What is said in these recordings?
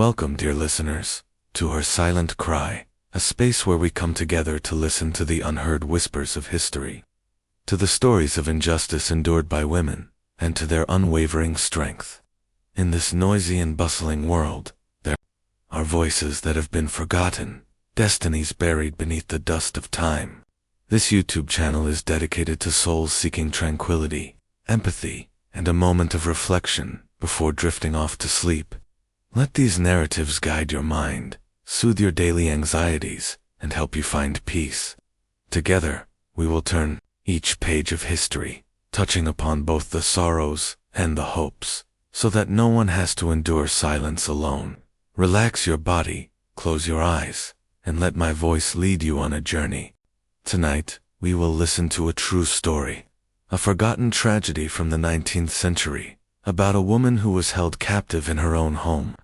Welcome, dear listeners, to Her Silent Cry, a space where we come together to listen to the unheard whispers of history, to the stories of injustice endured by women, and to their unwavering strength. In this noisy and bustling world, there are voices that have been forgotten, destinies buried beneath the dust of time. This YouTube channel is dedicated to souls seeking tranquility, empathy, and a moment of reflection before drifting off to sleep. Let these narratives guide your mind, soothe your daily anxieties, and help you find peace. Together, we will turn each page of history, touching upon both the sorrows and the hopes, so that no one has to endure silence alone. Relax your body, close your eyes, and let my voice lead you on a journey. Tonight, we will listen to a true story, a forgotten tragedy from the 19th century, about a woman who was held captive in her own home.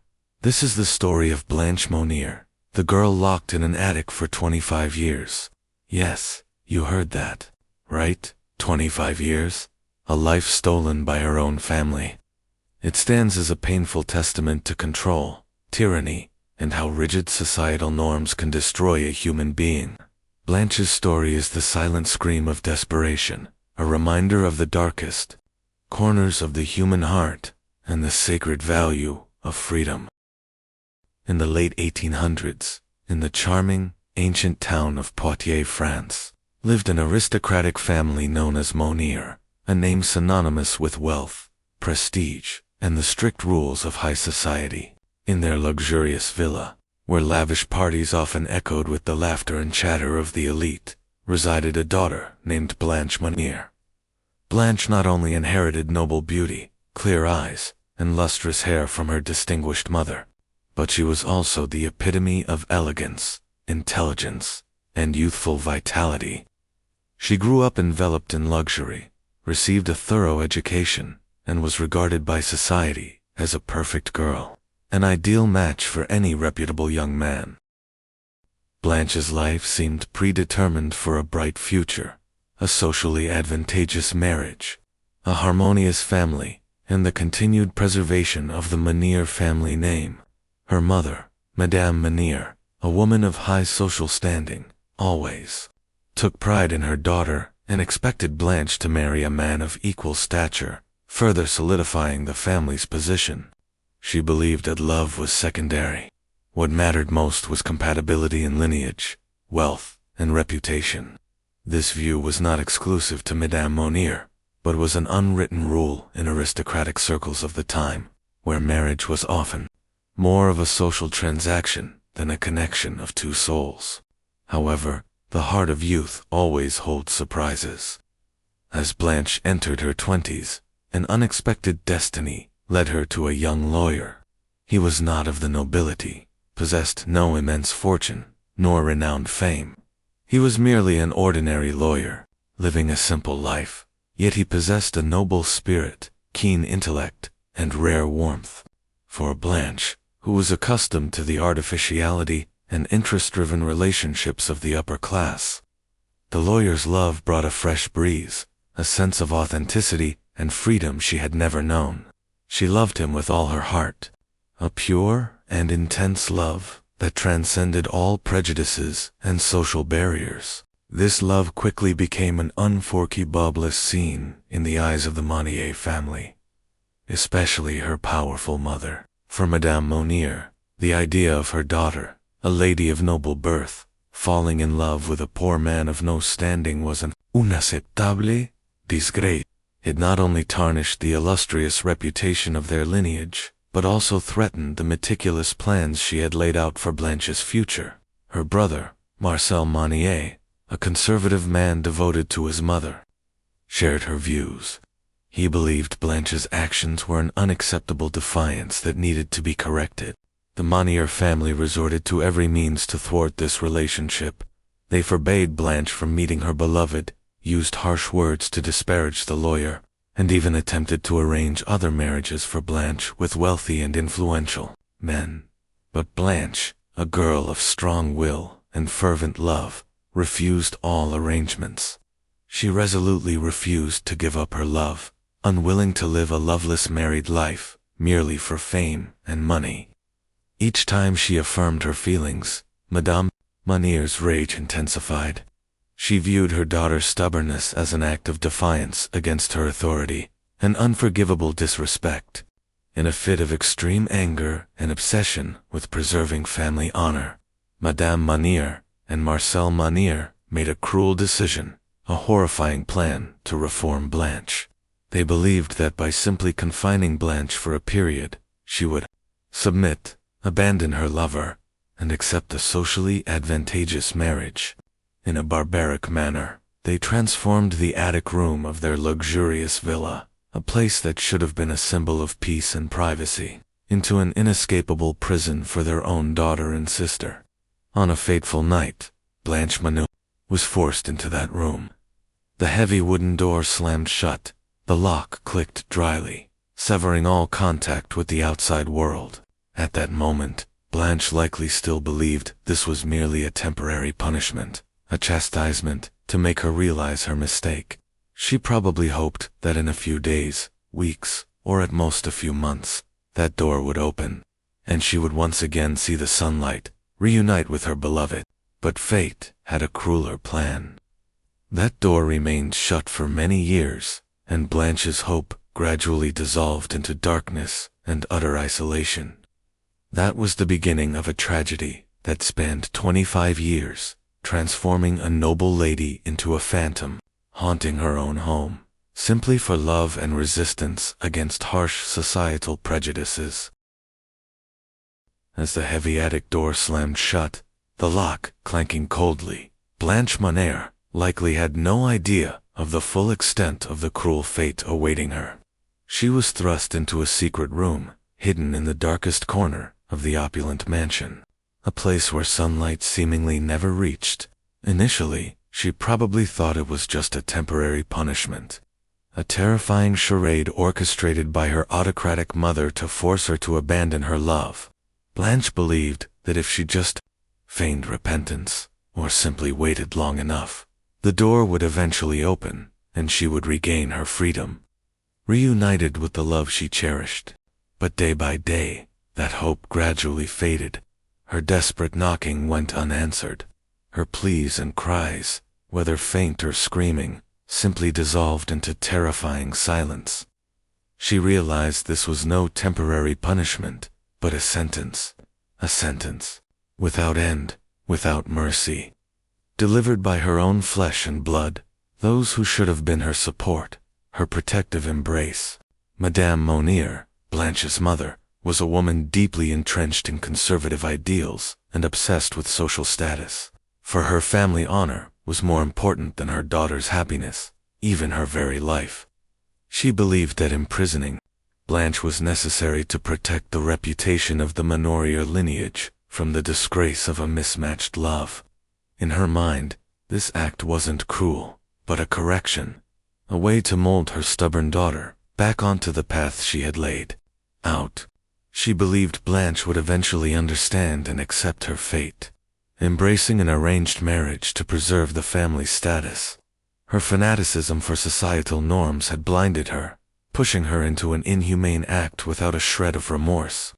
This is the story of Blanche Monnier, the girl locked in an attic for 25 years. Yes, you heard that, right? 25 years? A life stolen by her own family. It stands as a painful testament to control, tyranny, and how rigid societal norms can destroy a human being. Blanche's story is the silent scream of desperation, a reminder of the darkest corners of the human heart and the sacred value of freedom. In the late 1800s, in the charming, ancient town of Poitiers, France, lived an aristocratic family known as Monnier, a name synonymous with wealth, prestige, and the strict rules of high society. In their luxurious villa, where lavish parties often echoed with the laughter and chatter of the elite, resided a daughter named Blanche Monnier. Blanche not only inherited noble beauty, clear eyes, and lustrous hair from her distinguished mother, but she was also the epitome of elegance, intelligence, and youthful vitality. She grew up enveloped in luxury, received a thorough education, and was regarded by society as a perfect girl, an ideal match for any reputable young man. Blanche's life seemed predetermined for a bright future, a socially advantageous marriage, a harmonious family, and the continued preservation of the Monnier family name. Her mother, Madame Monnier, a woman of high social standing, always took pride in her daughter and expected Blanche to marry a man of equal stature, further solidifying the family's position. She believed that love was secondary. What mattered most was compatibility in lineage, wealth, and reputation. This view was not exclusive to Madame Monnier, but was an unwritten rule in aristocratic circles of the time, where marriage was often more of a social transaction than a connection of two souls. However, the heart of youth always holds surprises. As Blanche entered her 20s, an unexpected destiny led her to a young lawyer. He was not of the nobility, possessed no immense fortune, nor renowned fame. He was merely an ordinary lawyer, living a simple life, yet he possessed a noble spirit, keen intellect, and rare warmth. For Blanche, who was accustomed to the artificiality and interest-driven relationships of the upper class, the lawyer's love brought a fresh breeze, a sense of authenticity and freedom she had never known. She loved him with all her heart, a pure and intense love that transcended all prejudices and social barriers. This love quickly became an unforgivable scene in the eyes of the Monnier family, especially her powerful mother. For Madame Monnier, the idea of her daughter, a lady of noble birth, falling in love with a poor man of no standing was an unacceptable disgrace. It not only tarnished the illustrious reputation of their lineage, but also threatened the meticulous plans she had laid out for Blanche's future. Her brother, Marcel Monnier, a conservative man devoted to his mother, shared her views. He believed Blanche's actions were an unacceptable defiance that needed to be corrected. The Monnier family resorted to every means to thwart this relationship. They forbade Blanche from meeting her beloved, used harsh words to disparage the lawyer, and even attempted to arrange other marriages for Blanche with wealthy and influential men. But Blanche, a girl of strong will and fervent love, refused all arrangements. She resolutely refused to give up her love, unwilling to live a loveless married life merely for fame and money. Each time she affirmed her feelings, Madame Monier's rage intensified. She viewed her daughter's stubbornness as an act of defiance against her authority, an unforgivable disrespect. In a fit of extreme anger and obsession with preserving family honor, Madame Monier and Marcel Monier made a cruel decision, a horrifying plan to reform Blanche. They believed that by simply confining Blanche for a period, she would submit, abandon her lover, and accept a socially advantageous marriage. In a barbaric manner, they transformed the attic room of their luxurious villa, a place that should have been a symbol of peace and privacy, into an inescapable prison for their own daughter and sister. On a fateful night, Blanche Manu was forced into that room. The heavy wooden door slammed shut, the lock clicked dryly, severing all contact with the outside world. At that moment, Blanche likely still believed this was merely a temporary punishment, a chastisement to make her realize her mistake. She probably hoped that in a few days, weeks, or at most a few months, that door would open, and she would once again see the sunlight, reunite with her beloved. But fate had a crueler plan. That door remained shut for many years, and Blanche's hope gradually dissolved into darkness and utter isolation. That was the beginning of a tragedy that spanned 25 years, transforming a noble lady into a phantom, haunting her own home, simply for love and resistance against harsh societal prejudices. As the heavy attic door slammed shut, the lock clanking coldly, Blanche Monier likely had no idea of the full extent of the cruel fate awaiting her. She was thrust into a secret room, hidden in the darkest corner of the opulent mansion, a place where sunlight seemingly never reached. Initially, she probably thought it was just a temporary punishment, a terrifying charade orchestrated by her autocratic mother to force her to abandon her love. Blanche believed that if she just feigned repentance, or simply waited long enough, the door would eventually open, and she would regain her freedom, reunited with the love she cherished. But day by day, that hope gradually faded. Her desperate knocking went unanswered. Her pleas and cries, whether faint or screaming, simply dissolved into terrifying silence. She realized this was no temporary punishment, but a sentence without end, without mercy, delivered by her own flesh and blood, those who should have been her support, her protective embrace. Madame Monier, Blanche's mother, was a woman deeply entrenched in conservative ideals and obsessed with social status. For her, family honor was more important than her daughter's happiness, even her very life. She believed that imprisoning Blanche was necessary to protect the reputation of the Monier lineage from the disgrace of a mismatched love. In her mind, this act wasn't cruel, but a correction, a way to mold her stubborn daughter back onto the path she had laid out. She believed Blanche would eventually understand and accept her fate, embracing an arranged marriage to preserve the family status. Her fanaticism for societal norms had blinded her, pushing her into an inhumane act without a shred of remorse.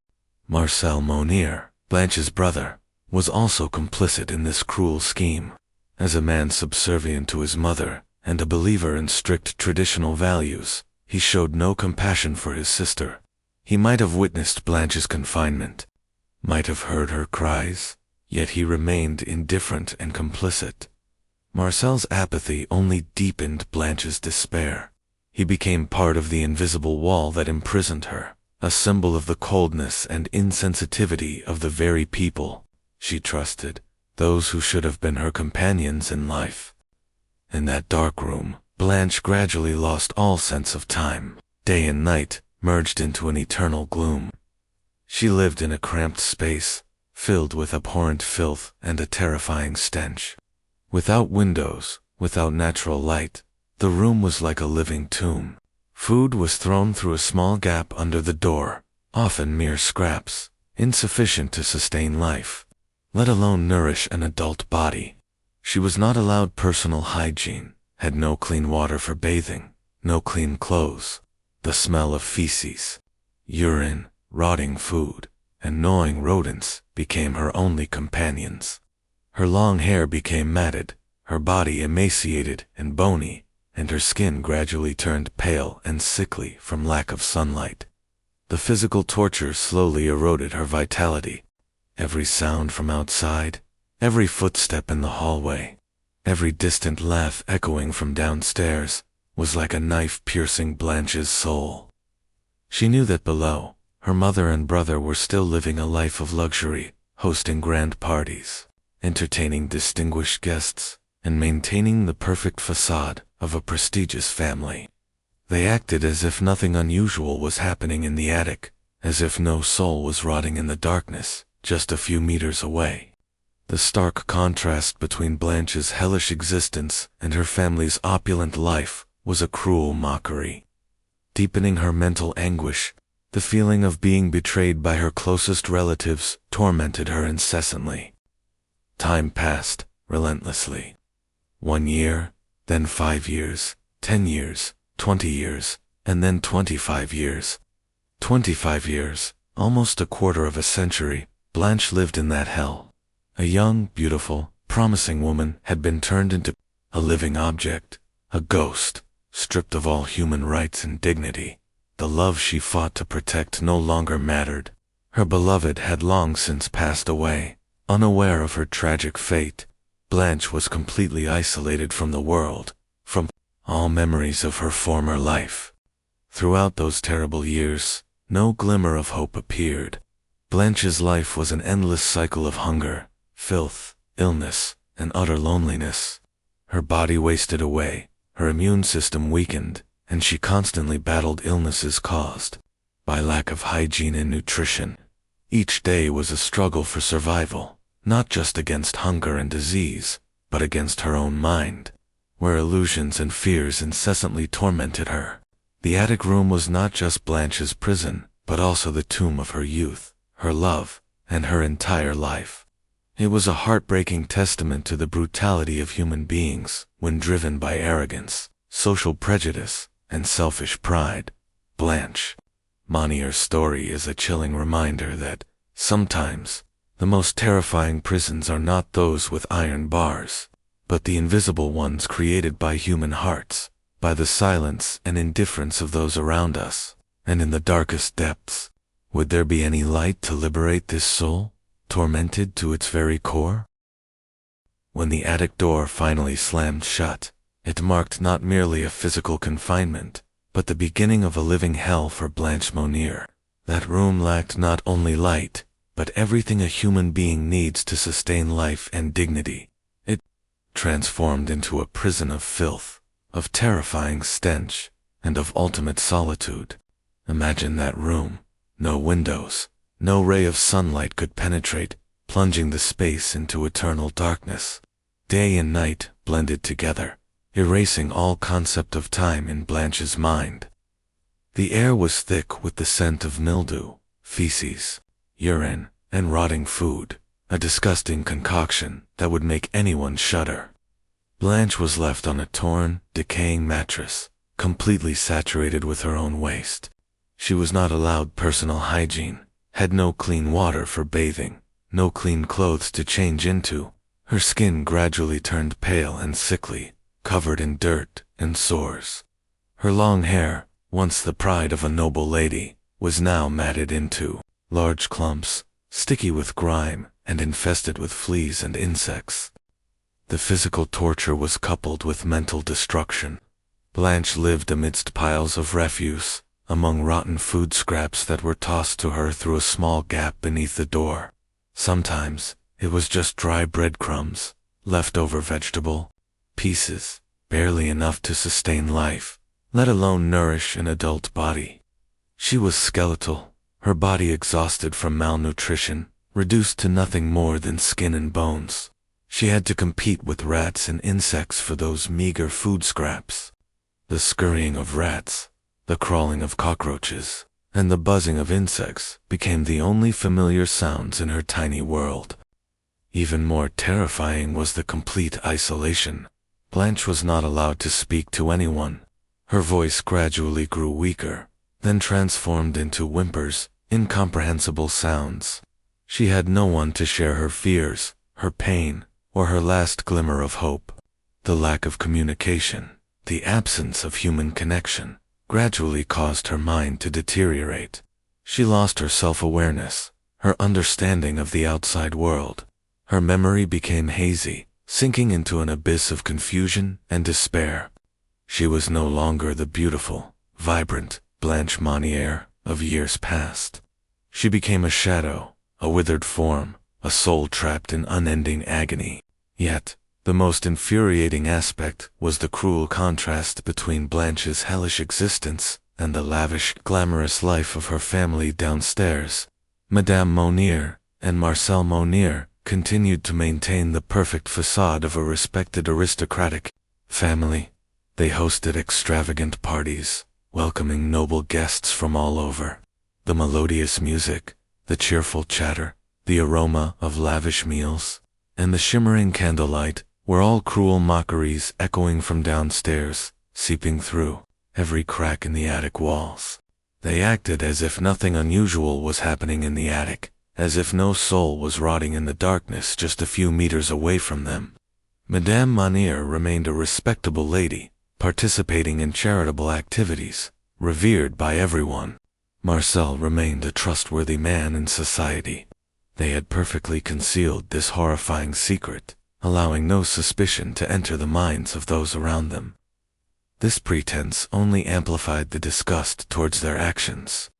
Marcel Monier, Blanche's brother, was also complicit in this cruel scheme. As a man subservient to his mother and a believer in strict traditional values, he showed no compassion for his sister. He might have witnessed Blanche's confinement, might have heard her cries, yet he remained indifferent and complicit. Marcel's apathy only deepened Blanche's despair. He became part of the invisible wall that imprisoned her, a symbol of the coldness and insensitivity of the very people she trusted, those who should have been her companions in life. In that dark room, Blanche gradually lost all sense of time. Day and night merged into an eternal gloom. She lived in a cramped space, filled with abhorrent filth and a terrifying stench. Without windows, without natural light, the room was like a living tomb. Food was thrown through a small gap under the door, often mere scraps, insufficient to sustain life, let alone nourish an adult body. She was not allowed personal hygiene, had no clean water for bathing, no clean clothes. The smell of feces, urine, rotting food, and gnawing rodents became her only companions. Her long hair became matted, her body emaciated and bony, and her skin gradually turned pale and sickly from lack of sunlight. The physical torture slowly eroded her vitality. Every sound from outside, every footstep in the hallway, every distant laugh echoing from downstairs, was like a knife piercing Blanche's soul. She knew that below, her mother and brother were still living a life of luxury, hosting grand parties, entertaining distinguished guests, and maintaining the perfect facade of a prestigious family. They acted as if nothing unusual was happening in the attic, as if no soul was rotting in the darkness, just a few meters away. The stark contrast between Blanche's hellish existence and her family's opulent life was a cruel mockery. Deepening her mental anguish, the feeling of being betrayed by her closest relatives tormented her incessantly. Time passed, relentlessly. 1 year, then 5 years, 10 years, 20 years, and then 25 years. 25 years, almost a quarter of a century, Blanche lived in that hell. A young, beautiful, promising woman had been turned into a living object, a ghost, stripped of all human rights and dignity. The love she fought to protect no longer mattered. Her beloved had long since passed away. Unaware of her tragic fate, Blanche was completely isolated from the world, from all memories of her former life. Throughout those terrible years, no glimmer of hope appeared. Blanche's life was an endless cycle of hunger, filth, illness, and utter loneliness. Her body wasted away, her immune system weakened, and she constantly battled illnesses caused by lack of hygiene and nutrition. Each day was a struggle for survival, not just against hunger and disease, but against her own mind, where illusions and fears incessantly tormented her. The attic room was not just Blanche's prison, but also the tomb of her youth, her love, and her entire life. It was a heartbreaking testament to the brutality of human beings when driven by arrogance, social prejudice, and selfish pride. Blanche Monier's story is a chilling reminder that, sometimes, the most terrifying prisons are not those with iron bars, but the invisible ones created by human hearts, by the silence and indifference of those around us. And in the darkest depths, would there be any light to liberate this soul, tormented to its very core? When the attic door finally slammed shut, it marked not merely a physical confinement, but the beginning of a living hell for Blanche Monnier. That room lacked not only light, but everything a human being needs to sustain life and dignity. It transformed into a prison of filth, of terrifying stench, and of ultimate solitude. Imagine that room. No windows, no ray of sunlight could penetrate, plunging the space into eternal darkness. Day and night blended together, erasing all concept of time in Blanche's mind. The air was thick with the scent of mildew, feces, urine, and rotting food, a disgusting concoction that would make anyone shudder. Blanche was left on a torn, decaying mattress, completely saturated with her own waste. She was not allowed personal hygiene, had no clean water for bathing, no clean clothes to change into. Her skin gradually turned pale and sickly, covered in dirt and sores. Her long hair, once the pride of a noble lady, was now matted into large clumps, sticky with grime and infested with fleas and insects. The physical torture was coupled with mental destruction. Blanche lived amidst piles of refuse, among rotten food scraps that were tossed to her through a small gap beneath the door. Sometimes, it was just dry breadcrumbs, leftover vegetable pieces, barely enough to sustain life, let alone nourish an adult body. She was skeletal, her body exhausted from malnutrition, reduced to nothing more than skin and bones. She had to compete with rats and insects for those meager food scraps. The scurrying of rats, the crawling of cockroaches, and the buzzing of insects became the only familiar sounds in her tiny world. Even more terrifying was the complete isolation. Blanche was not allowed to speak to anyone. Her voice gradually grew weaker, then transformed into whimpers, incomprehensible sounds. She had no one to share her fears, her pain, or her last glimmer of hope. The lack of communication, the absence of human connection, gradually caused her mind to deteriorate. She lost her self-awareness, her understanding of the outside world. Her memory became hazy, sinking into an abyss of confusion and despair. She was no longer the beautiful, vibrant Blanche Monnier of years past. She became a shadow, a withered form, a soul trapped in unending agony. Yet, the most infuriating aspect was the cruel contrast between Blanche's hellish existence and the lavish, glamorous life of her family downstairs. Madame Monnier and Marcel Monnier continued to maintain the perfect facade of a respected aristocratic family. They hosted extravagant parties, welcoming noble guests from all over. The melodious music, the cheerful chatter, the aroma of lavish meals, and the shimmering candlelight were all cruel mockeries echoing from downstairs, seeping through every crack in the attic walls. They acted as if nothing unusual was happening in the attic, as if no soul was rotting in the darkness just a few meters away from them. Madame Monnier remained a respectable lady, participating in charitable activities, revered by everyone. Marcel remained a trustworthy man in society. They had perfectly concealed this horrifying secret, allowing no suspicion to enter the minds of those around them. This pretense only amplified the disgust towards their actions.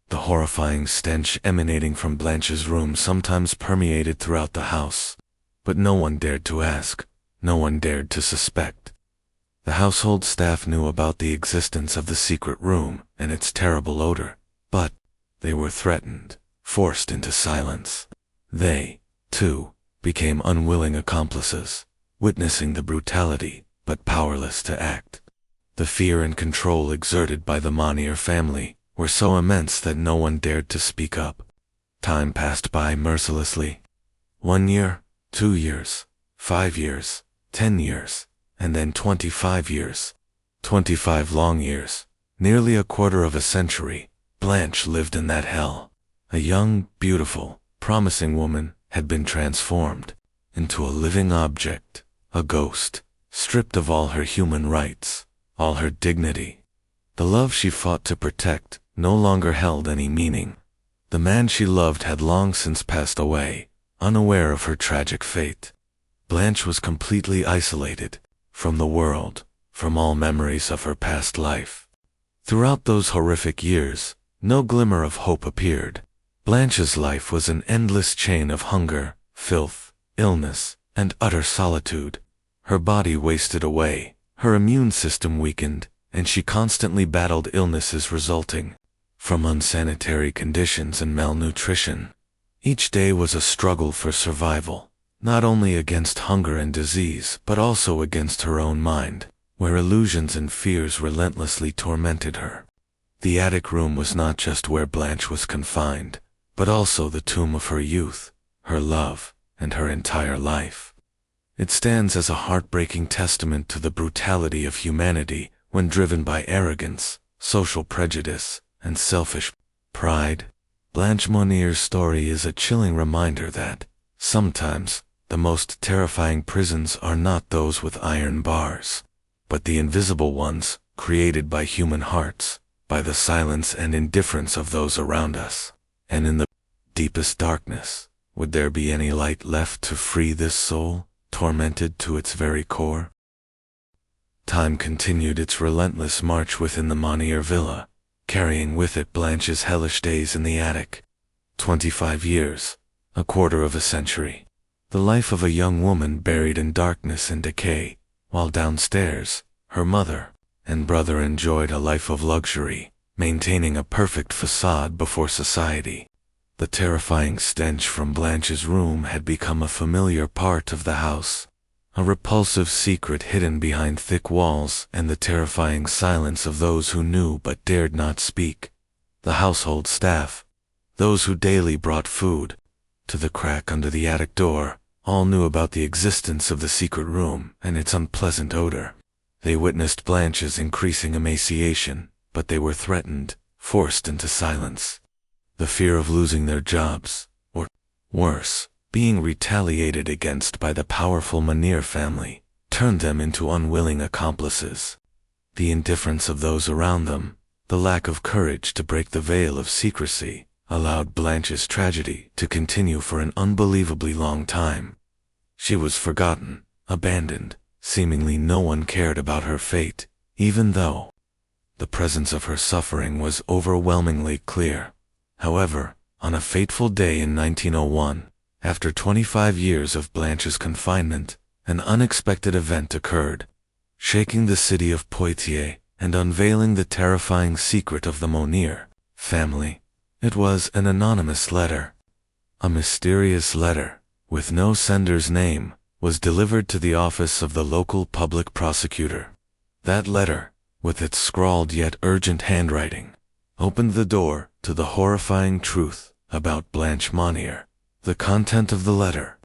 The horrifying stench emanating from Blanche's room sometimes permeated throughout the house, but no one dared to ask, no one dared to suspect. The household staff knew about the existence of the secret room and its terrible odor, but they were threatened, forced into silence. They, too, became unwilling accomplices, witnessing the brutality, but powerless to act. The fear and control exerted by the Monnier family were so immense that no one dared to speak up. Time passed by mercilessly. 1 year, 2 years, 5 years, 10 years, and then 25 years. 25 long years, nearly a quarter of a century, Blanche lived in that hell. A young, beautiful, promising woman had been transformed into a living object, a ghost, stripped of all her human rights, all her dignity. The love she fought to protect no longer held any meaning. The man she loved had long since passed away, unaware of her tragic fate. Blanche was completely isolated from the world, from all memories of her past life. Throughout those horrific years, no glimmer of hope appeared. Blanche's life was an endless chain of hunger, filth, illness, and utter solitude. Her body wasted away, her immune system weakened, and she constantly battled illnesses resulting from unsanitary conditions and malnutrition. Each day was a struggle for survival, not only against hunger and disease, but also against her own mind, where illusions and fears relentlessly tormented her. The attic room was not just where Blanche was confined, but also the tomb of her youth, her love, and her entire life. It stands as a heartbreaking testament to the brutality of humanity when driven by arrogance, social prejudice, and selfish pride. Blanche Monnier's story is a chilling reminder that, sometimes, the most terrifying prisons are not those with iron bars, but the invisible ones created by human hearts, by the silence and indifference of those around us. And in the deepest darkness, would there be any light left to free this soul, tormented to its very core? Time continued its relentless march within the Monnier villa, carrying with it Blanche's hellish days in the attic. 25 years, a quarter of a century. The life of a young woman buried in darkness and decay, while downstairs, her mother and brother enjoyed a life of luxury, maintaining a perfect facade before society. The terrifying stench from Blanche's room had become a familiar part of the house, a repulsive secret hidden behind thick walls and the terrifying silence of those who knew but dared not speak. The household staff, those who daily brought food to the crack under the attic door, all knew about the existence of the secret room and its unpleasant odor. They witnessed Blanche's increasing emaciation, but they were threatened, forced into silence. The fear of losing their jobs, or worse, being retaliated against by the powerful Manier family, turned them into unwilling accomplices. The indifference of those around them, the lack of courage to break the veil of secrecy, allowed Blanche's tragedy to continue for an unbelievably long time. She was forgotten, abandoned, seemingly no one cared about her fate, even though the presence of her suffering was overwhelmingly clear. However, on a fateful day in 1901, after 25 years of Blanche's confinement, an unexpected event occurred, shaking the city of Poitiers and unveiling the terrifying secret of the Manier family. It was an anonymous letter. A mysterious letter, with no sender's name, was delivered to the office of the local public prosecutor. That letter, with its scrawled yet urgent handwriting, opened the door to the horrifying truth about Blanche Manier. The content of the letter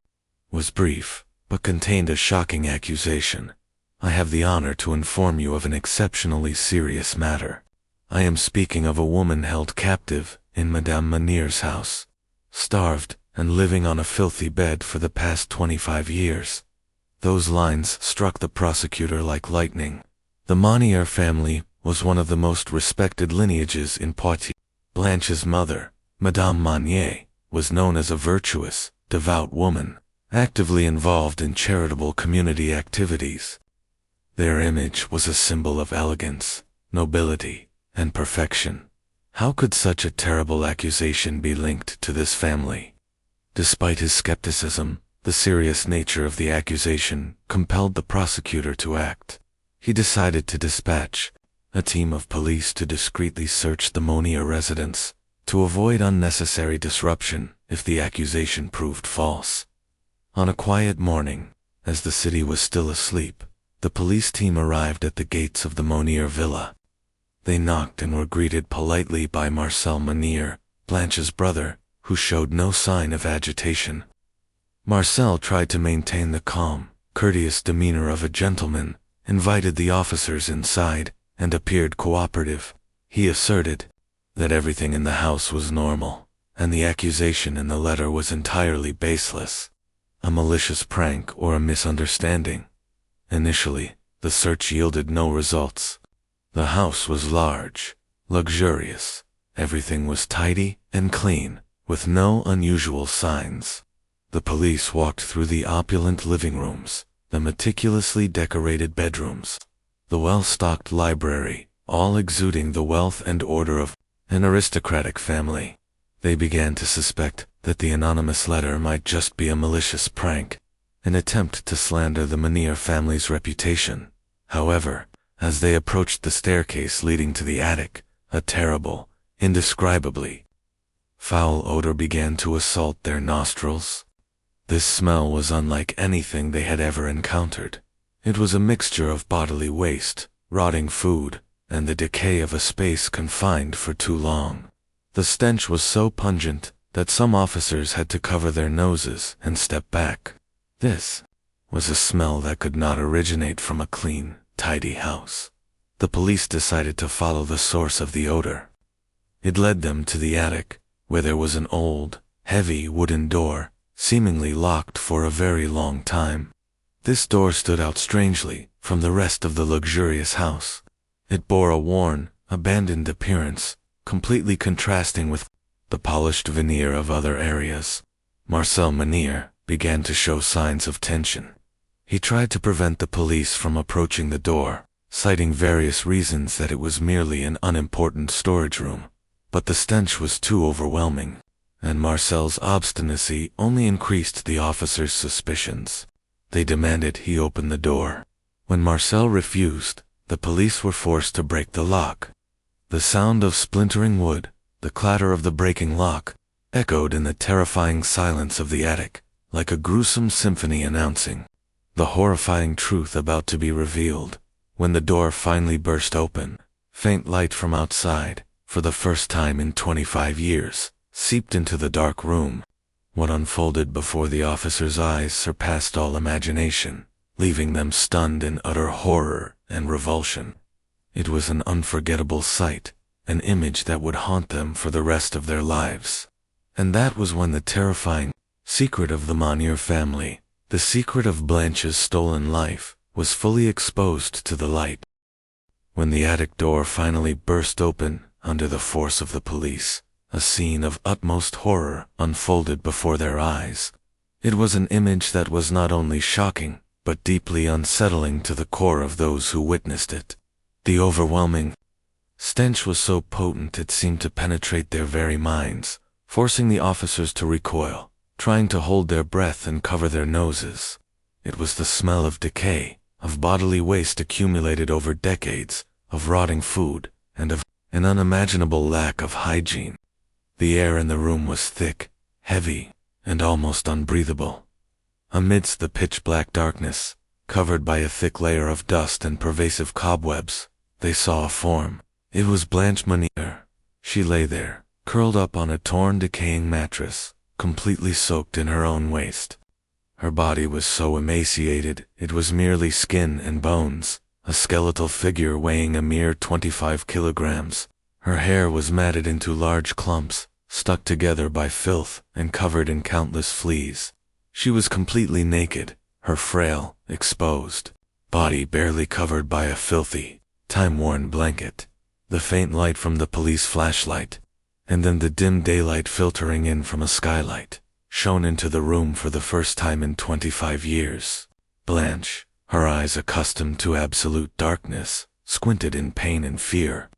was brief, but contained a shocking accusation. I have the honor to inform you of an exceptionally serious matter. I am speaking of a woman held captive in Madame Manier's house, starved and living on a filthy bed for the past 25 years. Those lines struck the prosecutor like lightning. The Manier family was one of the most respected lineages in Poitiers. Blanche's mother, Madame Manier, was known as a virtuous, devout woman, actively involved in charitable community activities. Their image was a symbol of elegance, nobility, and perfection. How could such a terrible accusation be linked to this family? Despite his skepticism, the serious nature of the accusation compelled the prosecutor to act. He decided to dispatch a team of police to discreetly search the Manier residence, to avoid unnecessary disruption if the accusation proved false. On a quiet morning, as the city was still asleep, the police team arrived at the gates of the Manier villa. They knocked and were greeted politely by Marcel Manier, Blanche's brother, who showed no sign of agitation. Marcel tried to maintain the calm, courteous demeanor of a gentleman, invited the officers inside, and appeared cooperative. He asserted that everything in the house was normal, and the accusation in the letter was entirely baseless, a malicious prank or a misunderstanding. Initially, the search yielded no results. The house was large, luxurious. Everything was tidy and clean, with no unusual signs. The police walked through the opulent living rooms, the meticulously decorated bedrooms, the well-stocked library, all exuding the wealth and order of an aristocratic family. They began to suspect that the anonymous letter might just be a malicious prank, an attempt to slander the Manier family's reputation. However, as they approached the staircase leading to the attic, a terrible, indescribably foul odor began to assault their nostrils. This smell was unlike anything they had ever encountered. It was a mixture of bodily waste, rotting food, and the decay of a space confined for too long. The stench was so pungent that some officers had to cover their noses and step back. This was a smell that could not originate from a clean, tidy house. The police decided to follow the source of the odor. It led them to the attic, where there was an old, heavy wooden door, seemingly locked for a very long time. This door stood out strangely from the rest of the luxurious house. It bore a worn, abandoned appearance, completely contrasting with the polished veneer of other areas. Marcel Manier began to show signs of tension. He tried to prevent the police from approaching the door, citing various reasons that it was merely an unimportant storage room. But the stench was too overwhelming, and Marcel's obstinacy only increased the officers' suspicions. They demanded he open the door. When Marcel refused, the police were forced to break the lock. The sound of splintering wood, the clatter of the breaking lock, echoed in the terrifying silence of the attic, like a gruesome symphony announcing the horrifying truth about to be revealed. When the door finally burst open, faint light from outside, for the first time in 25 years, seeped into the dark room. What unfolded before the officers' eyes surpassed all imagination, leaving them stunned in utter horror and revulsion. It was an unforgettable sight, an image that would haunt them for the rest of their lives. And that was when the terrifying secret of the Monier family, the secret of Blanche's stolen life, was fully exposed to the light. When the attic door finally burst open under the force of the police, a scene of utmost horror unfolded before their eyes. It was an image that was not only shocking, but deeply unsettling to the core of those who witnessed it. The overwhelming stench was so potent it seemed to penetrate their very minds, forcing the officers to recoil, trying to hold their breath and cover their noses. It was the smell of decay, of bodily waste accumulated over decades, of rotting food, and of an unimaginable lack of hygiene. The air in the room was thick, heavy, and almost unbreathable. Amidst the pitch-black darkness, covered by a thick layer of dust and pervasive cobwebs, they saw a form. It was Blanche Monier. She lay there, curled up on a torn, decaying mattress, completely soaked in her own waste. Her body was so emaciated, it was merely skin and bones, a skeletal figure weighing a mere 25 kilograms. Her hair was matted into large clumps, stuck together by filth and covered in countless fleas. She was completely naked, her frail, exposed body barely covered by a filthy, time-worn blanket. The faint light from the police flashlight, and then the dim daylight filtering in from a skylight, shone into the room for the first time in 25 years. Blanche, her eyes accustomed to absolute darkness, squinted in pain and fear.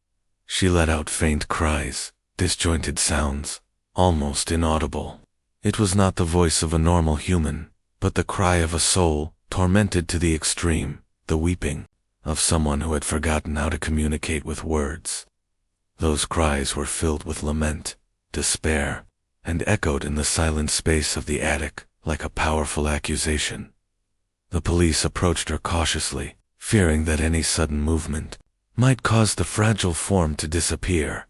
She let out faint cries, disjointed sounds, almost inaudible. It was not the voice of a normal human, but the cry of a soul, tormented to the extreme, the weeping of someone who had forgotten how to communicate with words. Those cries were filled with lament, despair, and echoed in the silent space of the attic like a powerful accusation. The police approached her cautiously, fearing that any sudden movement might cause the fragile form to disappear.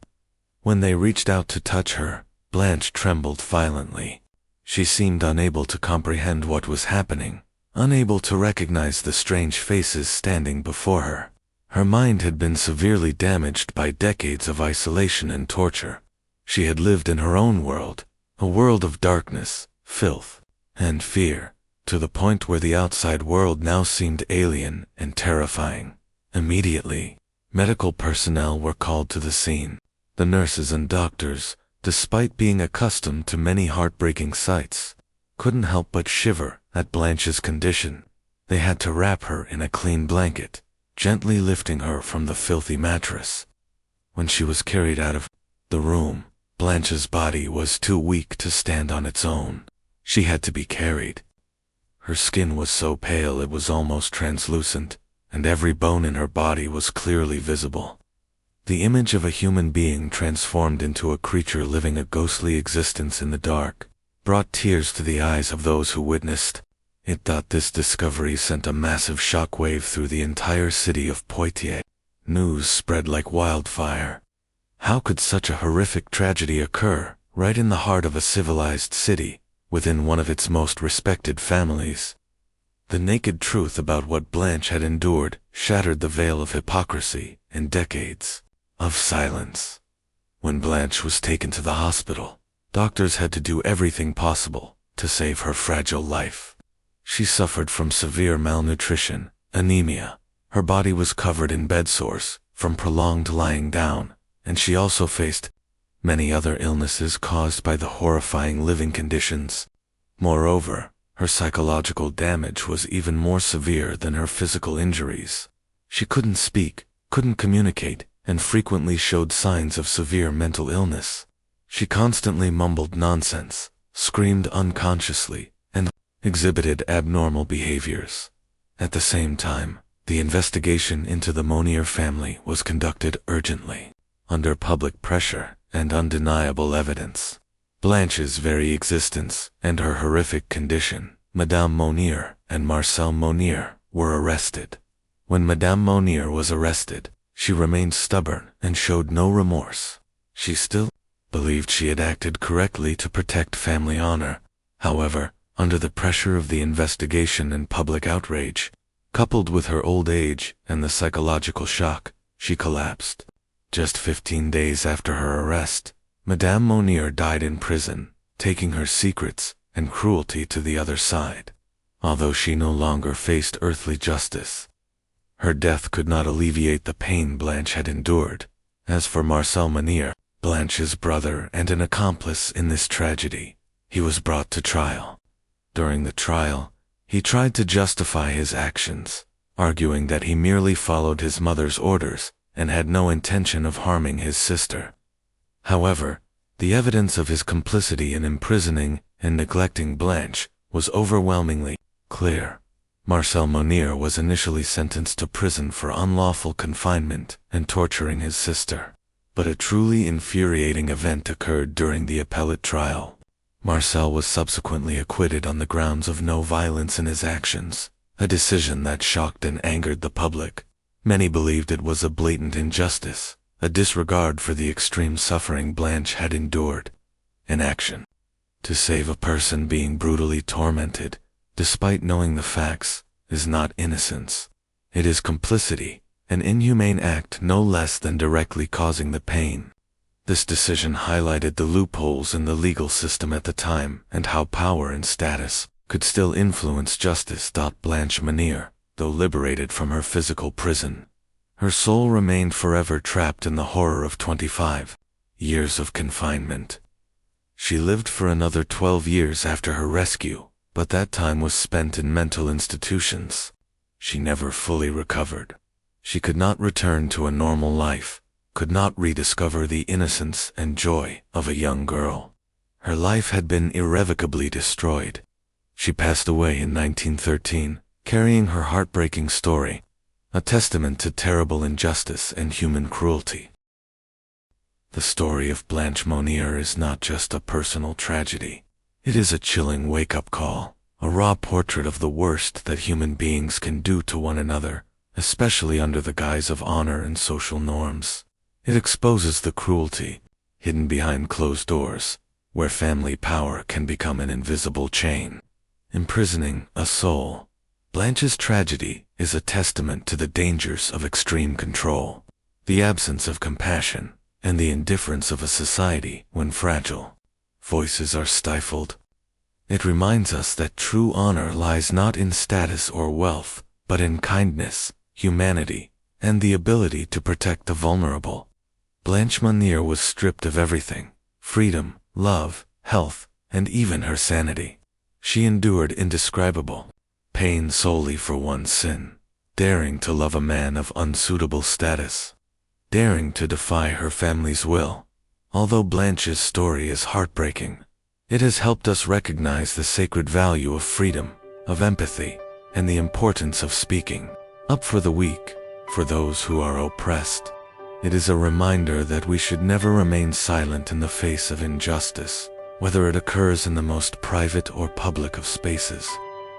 When they reached out to touch her, Blanche trembled violently. She seemed unable to comprehend what was happening, unable to recognize the strange faces standing before her. Her mind had been severely damaged by decades of isolation and torture. She had lived in her own world, a world of darkness, filth, and fear, to the point where the outside world now seemed alien and terrifying. Immediately, medical personnel were called to the scene. The nurses and doctors, despite being accustomed to many heartbreaking sights, couldn't help but shiver at Blanche's condition. They had to wrap her in a clean blanket, gently lifting her from the filthy mattress. When she was carried out of the room, Blanche's body was too weak to stand on its own. She had to be carried. Her skin was so pale it was almost translucent, and every bone in her body was clearly visible. The image of a human being transformed into a creature living a ghostly existence in the dark brought tears to the eyes of those who witnessed. This discovery sent a massive shockwave through the entire city of Poitiers. News spread like wildfire. How could such a horrific tragedy occur, right in the heart of a civilized city, within one of its most respected families? The naked truth about what Blanche had endured shattered the veil of hypocrisy and decades of silence. When Blanche was taken to the hospital, doctors had to do everything possible to save her fragile life. She suffered from severe malnutrition, anemia. Her body was covered in bed sores from prolonged lying down, and she also faced many other illnesses caused by the horrifying living conditions. Moreover, her psychological damage was even more severe than her physical injuries. She couldn't speak, couldn't communicate, and frequently showed signs of severe mental illness. She constantly mumbled nonsense, screamed unconsciously, and exhibited abnormal behaviors. At the same time, the investigation into the Monier family was conducted urgently, under public pressure and undeniable evidence. Blanche's very existence and her horrific condition, Madame Monier and Marcel Monier, were arrested. When Madame Monier was arrested, she remained stubborn and showed no remorse. She still believed she had acted correctly to protect family honor. However, under the pressure of the investigation and public outrage, coupled with her old age and the psychological shock, she collapsed. Just 15 days after her arrest, Madame Monier died in prison, taking her secrets and cruelty to the other side. Although she no longer faced earthly justice, her death could not alleviate the pain Blanche had endured. As for Marcel Monier, Blanche's brother and an accomplice in this tragedy, he was brought to trial. During the trial, he tried to justify his actions, arguing that he merely followed his mother's orders and had no intention of harming his sister. However, the evidence of his complicity in imprisoning and neglecting Blanche was overwhelmingly clear. Marcel Monier was initially sentenced to prison for unlawful confinement and torturing his sister. But a truly infuriating event occurred during the appellate trial. Marcel was subsequently acquitted on the grounds of no violence in his actions, a decision that shocked and angered the public. Many believed it was a blatant injustice, a disregard for the extreme suffering Blanche had endured. Inaction. To save a person being brutally tormented, despite knowing the facts, is not innocence. It is complicity, an inhumane act no less than directly causing the pain. This decision highlighted the loopholes in the legal system at the time and how power and status could still influence justice. Blanche Monier, though liberated from her physical prison, her soul remained forever trapped in the horror of 25 years of confinement. She lived for another 12 years after her rescue, but that time was spent in mental institutions. She never fully recovered. She could not return to a normal life, could not rediscover the innocence and joy of a young girl. Her life had been irrevocably destroyed. She passed away in 1913, carrying her heartbreaking story, a testament to terrible injustice and human cruelty. The story of Blanche Monier is not just a personal tragedy. It is a chilling wake-up call, a raw portrait of the worst that human beings can do to one another, especially under the guise of honor and social norms. It exposes the cruelty hidden behind closed doors, where family power can become an invisible chain, imprisoning a soul. Blanche's tragedy is a testament to the dangers of extreme control, the absence of compassion, and the indifference of a society when fragile voices are stifled. It reminds us that true honor lies not in status or wealth, but in kindness, humanity, and the ability to protect the vulnerable. Blanche Monier was stripped of everything: freedom, love, health, and even her sanity. She endured indescribable pain solely for one sin: daring to love a man of unsuitable status, daring to defy her family's will. Although Blanche's story is heartbreaking, it has helped us recognize the sacred value of freedom, of empathy, and the importance of speaking up for the weak, for those who are oppressed. It is a reminder that we should never remain silent in the face of injustice, whether it occurs in the most private or public of spaces.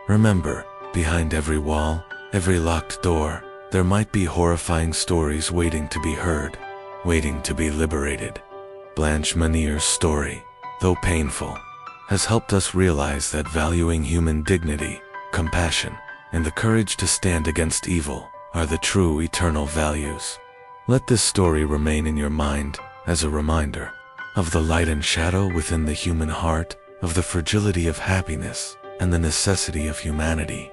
Remember, behind every wall, every locked door, there might be horrifying stories waiting to be heard, waiting to be liberated. Blanche Monier's story, though painful, has helped us realize that valuing human dignity, compassion, and the courage to stand against evil are the true eternal values. Let this story remain in your mind as a reminder of the light and shadow within the human heart, of the fragility of happiness, and the necessity of humanity.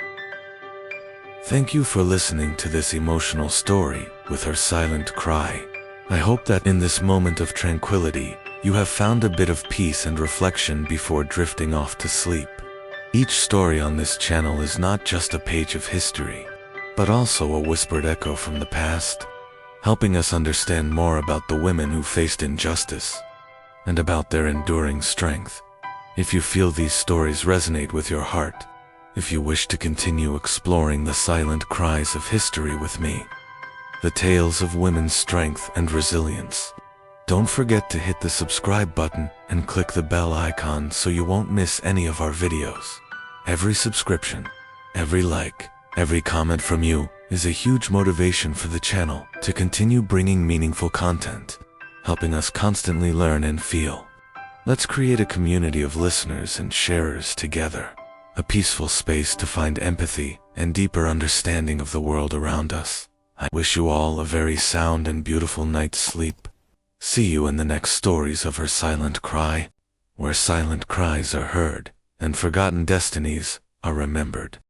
Thank you for listening to this emotional story with her silent cry. I hope that in this moment of tranquility, you have found a bit of peace and reflection before drifting off to sleep. Each story on this channel is not just a page of history, but also a whispered echo from the past, helping us understand more about the women who faced injustice and about their enduring strength. If you feel these stories resonate with your heart, if you wish to continue exploring the silent cries of history with me, the tales of women's strength and resilience, don't forget to hit the subscribe button and click the bell icon so you won't miss any of our videos. Every subscription, every like, every comment from you is a huge motivation for the channel to continue bringing meaningful content, helping us constantly learn and feel. Let's create a community of listeners and sharers together, a peaceful space to find empathy and deeper understanding of the world around us. I wish you all a very sound and beautiful night's sleep. See you in the next stories of her silent cry, where silent cries are heard, and forgotten destinies are remembered.